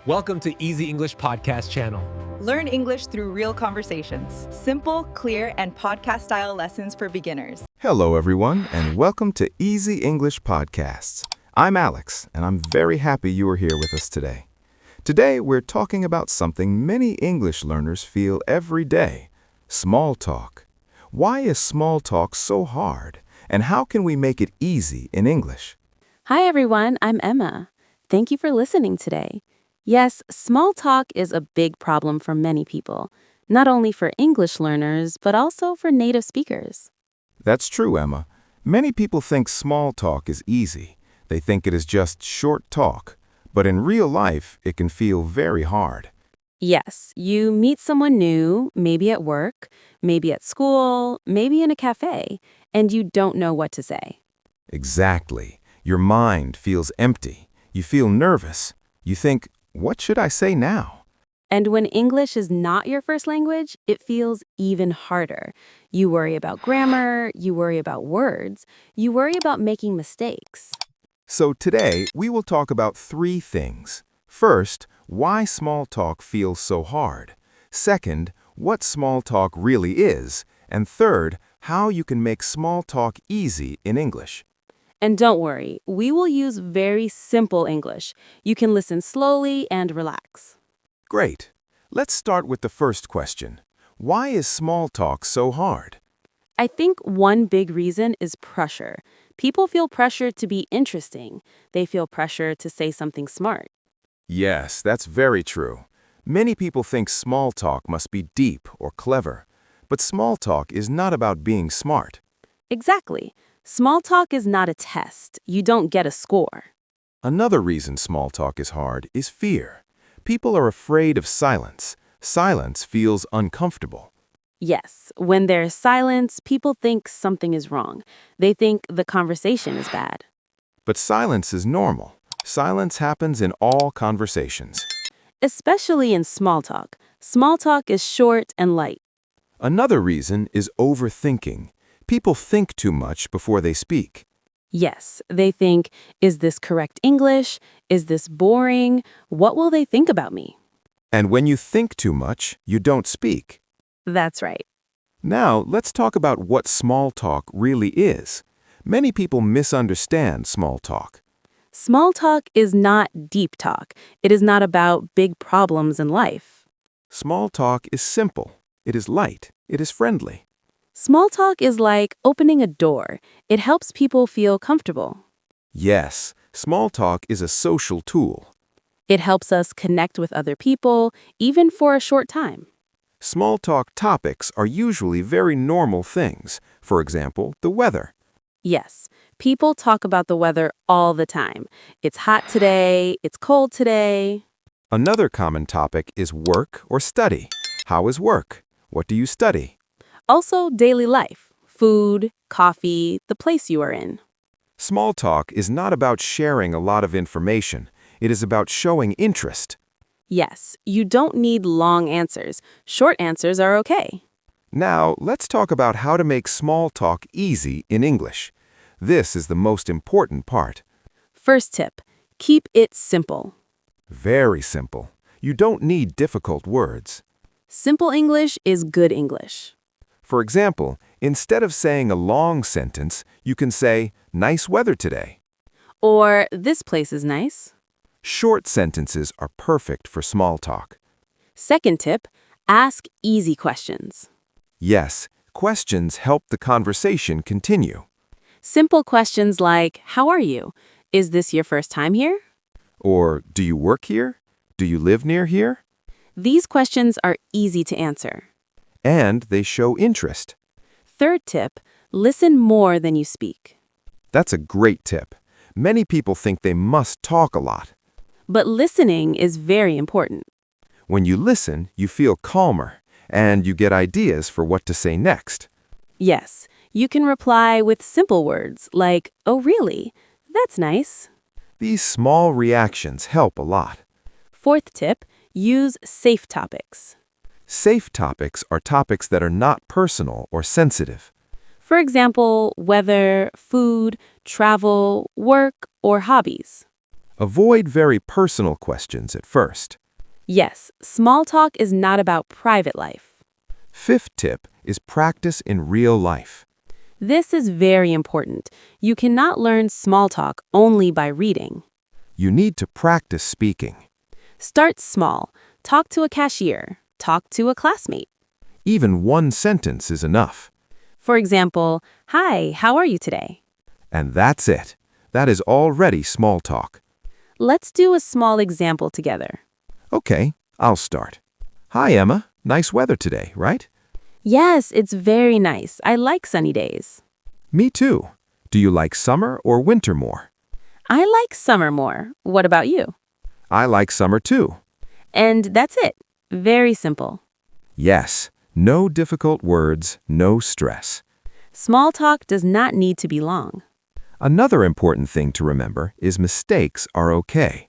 Welcome to Easy English Podcast channel. Learn English through real conversations. Simple, clear, and podcast-style lessons for beginners. Hello, everyone, and welcome to Easy English Podcasts. I'm Alex, and I'm very happy you are here with us today. Today, we're talking about something many English learners feel every day: small talk. Why is small talk so hard, and how can we make it easy in English? Hi everyone, I'm Emma. Thank you for listening today. Yes, small talk is a big problem for many people, not only for English learners, but also for native speakers. That's true, Emma. Many people think small talk is easy. They think it is just short talk. But in real life, it can feel very hard. Yes, you meet someone new, maybe at work, maybe at school, maybe in a cafe, and you don't know what to say. Exactly. Your mind feels empty. You feel nervous. You think, what should I say now? And when English is not your first language, it feels even harder. You worry about grammar, you worry about words, you worry about making mistakes. So today, we will talk about three things. First, why small talk feels so hard. Second, what small talk really is. And third, how you can make small talk easy in English. And don't worry, we will use very simple English. You can listen slowly and relax. Great. Let's start with the first question. Why is small talk so hard? I think one big reason is pressure. People feel pressure to be interesting. They feel pressure to say something smart. Yes, that's very true. Many people think small talk must be deep or clever. But small talk is not about being smart. Exactly. Small talk is not a test. You don't get a score. Another reason small talk is hard is fear. People are afraid of silence. Silence feels uncomfortable. Yes, when there's silence, people think something is wrong. They think the conversation is bad. But silence is normal. Silence happens in all conversations. Especially in small talk. Small talk is short and light. Another reason is overthinking. People think too much before they speak. Yes, they think, is this correct English? Is this boring? What will they think about me? And when you think too much, you don't speak. That's right. Now, let's talk about what small talk really is. Many people misunderstand small talk. Small talk is not deep talk. It is not about big problems in life. Small talk is simple. It is light. It is friendly. Small talk is like opening a door. It helps people feel comfortable. Yes, small talk is a social tool. It helps us connect with other people, even for a short time. Small talk topics are usually very normal things. For example, the weather. Yes, people talk about the weather all the time. It's hot today, it's cold today. Another common topic is work or study. How is work? What do you study? Also, daily life, food, coffee, the place you are in. Small talk is not about sharing a lot of information. It is about showing interest. Yes, you don't need long answers. Short answers are okay. Now, let's talk about how to make small talk easy in English. This is the most important part. First tip, keep it simple. Very simple. You don't need difficult words. Simple English is good English. For example, instead of saying a long sentence, you can say, "Nice weather today." Or, this place is nice. Short sentences are perfect for small talk. Second tip, ask easy questions. Yes, questions help the conversation continue. Simple questions like, how are you? Is this your first time here? Or, do you work here? Do you live near here? These questions are easy to answer. And they show interest. Third tip, listen more than you speak. That's a great tip. Many people think they must talk a lot. But listening is very important. When you listen, you feel calmer, and you get ideas for what to say next. Yes, you can reply with simple words like, oh really? That's nice. These small reactions help a lot. Fourth tip, use safe topics. Safe topics are topics that are not personal or sensitive. For example, weather, food, travel, work, or hobbies. Avoid very personal questions at first. Yes, small talk is not about private life. Fifth tip is practice in real life. This is very important. You cannot learn small talk only by reading. You need to practice speaking. Start small. Talk to a cashier. Talk to a classmate. Even one sentence is enough. For example, "Hi, how are you today?" And that's it. That is already small talk. Let's do a small example together. Okay, I'll start. Hi, Emma. Nice weather today, right? Yes, it's very nice. I like sunny days. Me too. Do you like summer or winter more? I like summer more. What about you? I like summer too. And that's it. Very simple. Yes, no difficult words, no stress. Small talk does not need to be long. Another important thing to remember is mistakes are okay.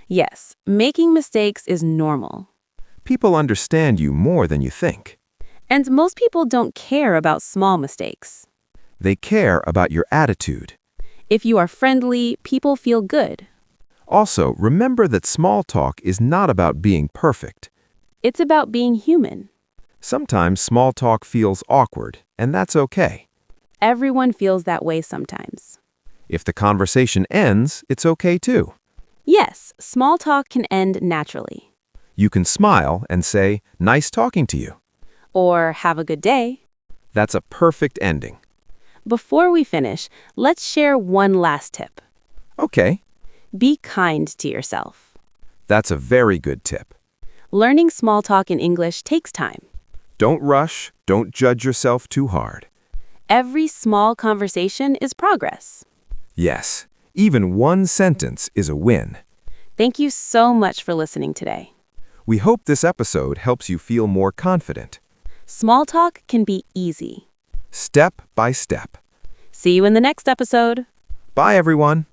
Yes, making mistakes is normal. People understand you more than you think. And most people don't care about small mistakes. They care about your attitude. If you are friendly, people feel good. Also, remember that small talk is not about being perfect. It's about being human. Sometimes small talk feels awkward, and that's okay. Everyone feels that way sometimes. If the conversation ends, it's okay too. Yes, small talk can end naturally. You can smile and say, "Nice talking to you." Or "have a good day." That's a perfect ending. Before we finish, let's share one last tip. Okay, Be kind to yourself. that's a very good tip. Learning small talk in English takes time. Don't rush, don't judge yourself too hard. Every small conversation is progress. Yes, even one sentence is a win. Thank you so much for listening today. We hope this episode helps you feel more confident. Small talk can be easy. Step by step. See you in the next episode. Bye, everyone.